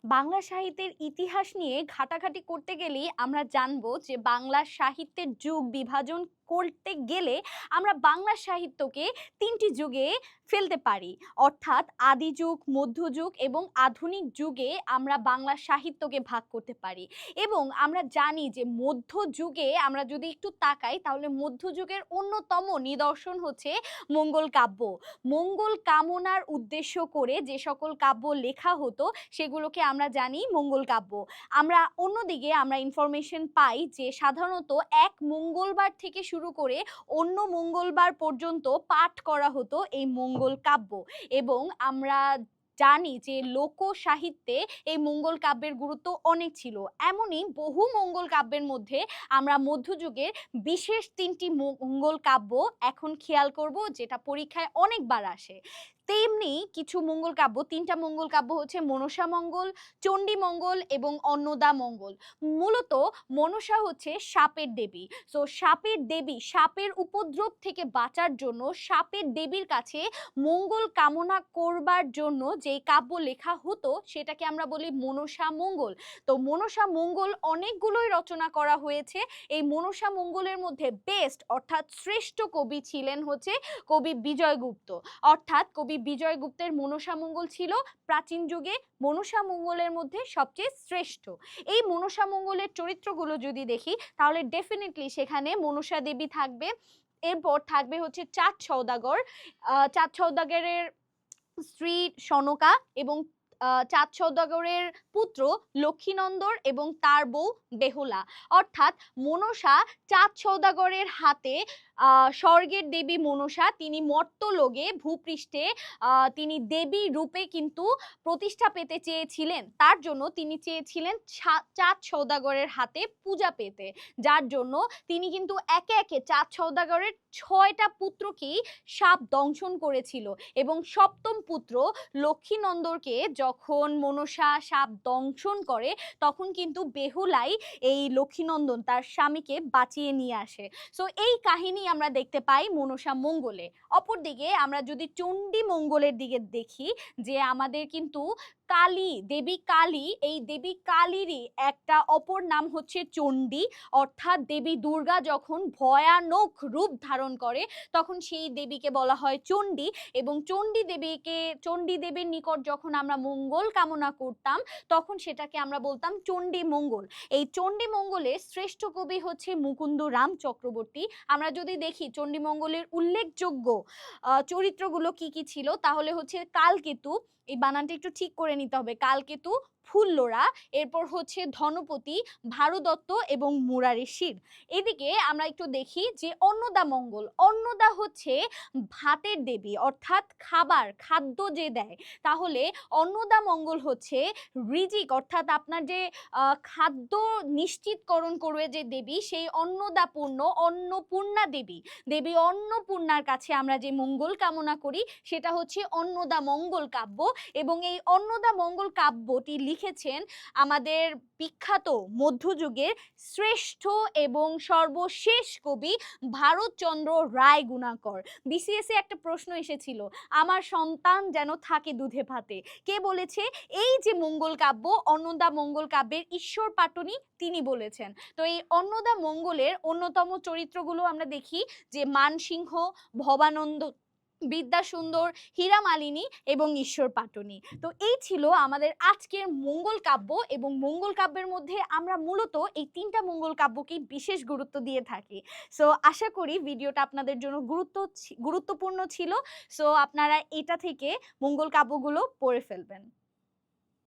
বাংলা সাহিত্যের ইতিহাস নিয়ে ঘাটাঘাটি করতে গেলেই আমরা জানবো যে বাংলা সাহিত্যের যুগ বিভাজন করতে গেলে আমরা বাংলা সাহিত্যকে তিনটি যুগে ফেলতে পারি, অর্থাৎ আদি যুগ, মধ্যযুগ এবং আধুনিক যুগে আমরা বাংলা সাহিত্যকে ভাগ করতে পারি। এবং আমরা জানি যে মধ্যযুগে আমরা যদি একটু তাকাই তাহলে মধ্যযুগের অন্যতম নিদর্শন হচ্ছে মঙ্গল কাব্য। মঙ্গল কামনার উদ্দেশ্য করে যে সকল কাব্য লেখা হতো সেগুলোকে আমরা জানি মঙ্গল কাব্য। আমরা অন্যদিকে আমরা ইনফরমেশন পাই যে সাধারণত এক মঙ্গলবার থেকে শুরু করে অন্য মঙ্গলবার পর্যন্ত পাঠ করা হতো এই মঙ্গল কাব্য। এবং আমরা জানি যে লোক সাহিত্যে এই মঙ্গল কাব্যের গুরুত্ব অনেক ছিল। এমনই বহু মঙ্গল কাব্যের মধ্যে আমরা মধ্যযুগের বিশেষ তিনটি মঙ্গল কাব্য এখন খেয়াল করব, যেটা পরীক্ষায় অনেকবার আসে। তেমনি কিছু মঙ্গল কাব্য, তিনটা মঙ্গল কাব্য হচ্ছে মনসা মঙ্গল, চণ্ডী মঙ্গল এবং অন্নদা মঙ্গল। মূলত মনসা হচ্ছে সাপের দেবী। সো সাপের দেবী, সাপের উপদ্রব থেকে বাঁচার জন্য সাপের দেবীর কাছে মঙ্গল কামনা করবার জন্য যে কাব্য লেখা হতো সেটাকে আমরা বলি মনসা মঙ্গল। তো মনসা মঙ্গল অনেকগুলোই রচনা করা হয়েছে। এই মনসা মঙ্গলের মধ্যে বেস্ট অর্থাৎ শ্রেষ্ঠ কবি ছিলেন হচ্ছে কবি বিজয়গুপ্ত। অর্থাৎ কবি বিজয়গুপ্তের মনসা মঙ্গল ছিল প্রাচীন যুগে মনসা মঙ্গলের মধ্যে সবচেয়ে শ্রেষ্ঠ। এই মনসা মঙ্গলের চরিত্রগুলো যদি দেখি তাহলে ডেফিনেটলি সেখানে মনসা দেবী থাকবে। এরপর থাকবে হচ্ছে চাঁদ সওদাগর, চাঁদ সওদাগরের স্ত্রী সনকা এবং চাঁদ সওদাগরের পুত্র লক্ষ্মীনন্দর এবং তার বউ বেহুলা। অর্থাৎ মনসা চাঁদ সওদাগরের হাতে স্বর্গের দেবী মনসা তিনি মর্তলোকে ভূপৃষ্ঠে তিনি দেবী রূপে কিন্তু প্রতিষ্ঠা পেতে চেয়েছিলেন। তার জন্য তিনি চেয়েছিলেন চাঁদ সওদাগরের হাতে পূজা পেতে, যার জন্য তিনি কিন্তু একে একে চাঁদ সওদাগরের 6টা পুত্রকেই সাপ দংশন করেছিল। এবং সপ্তম পুত্র লক্ষ্মীনন্দরকে যখন মনসা সাপ দংশন করে তখন কিন্তু বেহুলাই এই লক্ষ্মীনন্দন তার স্বামীকে বাঁচিয়ে নিয়ে আসে। সো এই কাহিনী আমরা দেখতে পাই মনসা মঙ্গলে। অপরদিকে আমরা যদি চণ্ডী মঙ্গলের দিকে দেখি, যে আমাদের কিন্তু কালী, দেবী কালী, এই দেবী কালীরই একটা অপর নাম হচ্ছে চণ্ডী। অর্থাৎ দেবী দুর্গা যখন ভয়ানক রূপ ধারণ করে তখন সেই দেবীকে বলা হয় চণ্ডী। এবং চণ্ডী দেবীর নিকট যখন আমরা মঙ্গল কামনা করতাম তখন সেটাকে আমরা বলতাম চণ্ডী মঙ্গল। এই চণ্ডী মঙ্গলের শ্রেষ্ঠ কবি হচ্ছে মুকুন্দ রাম চক্রবর্তী। আমরা যদি দেখি চণ্ডী মঙ্গলের উল্লেখযোগ্য চরিত্রগুলো কি কি ছিল তাহলে হচ্ছে কালকেতু, এই বানানটা একটু ঠিক করে নিতে হবে, কালকেতু, ফুল্লরা, এরপর হচ্ছে ধনপতি, ভারুদত্ত এবং মুরারি শির। এদিকে আমরা একটু দেখি যে অন্নদা মঙ্গল। অন্নদা হচ্ছে ভাতের দেবী, অর্থাৎ খাদ্য যে দেয়। তাহলে অন্নদা মঙ্গল হচ্ছে রিজিক, অর্থাৎ আপনার যে খাদ্য নিশ্চিতকরণ করবে যে দেবী, সেই অন্নপূর্ণা দেবী। দেবী অন্নপূর্ণার কাছে আমরা যে মঙ্গল কামনা করি সেটা হচ্ছে অন্নদা মঙ্গল কাব্য। এবং এই অন্নদা মঙ্গল কাব্যটি লিখেছেন আমাদের বিখ্যাত মধ্যযুগের শ্রেষ্ঠ এবং সর্বশেষ কবি ভারতচন্দ্র রায় গুণাকর। বিসিএস একটা প্রশ্ন এসেছিল, আমার সন্তান যেন থাকে দুধে ভাতে, কে বলেছে? এই যে মঙ্গল কাব্য, অন্নদা মঙ্গল কাব্যের ঈশ্বর পাটনি তিনি বলেছেন। তো এই অন্নদা মঙ্গলের অন্যতম চরিত্রগুলো আমরা দেখি যে মানসিংহ, ভবানন্দ, বিদ্যাসুন্দর, হীরামালিনী এবং ঈশ্বর পাটনি। তো এই ছিল আমাদের আজকের মঙ্গল কাব্য। এবং মঙ্গল কাব্যের মধ্যে আমরা মূলত এই তিনটা মঙ্গল কাব্যকেই বিশেষ গুরুত্ব দিয়ে থাকি। সো আশা করি ভিডিওটা আপনাদের জন্য গুরুত্বপূর্ণ ছিল। সো আপনারা এটা থেকে মঙ্গল কাব্যগুলো পড়ে ফেলবেন।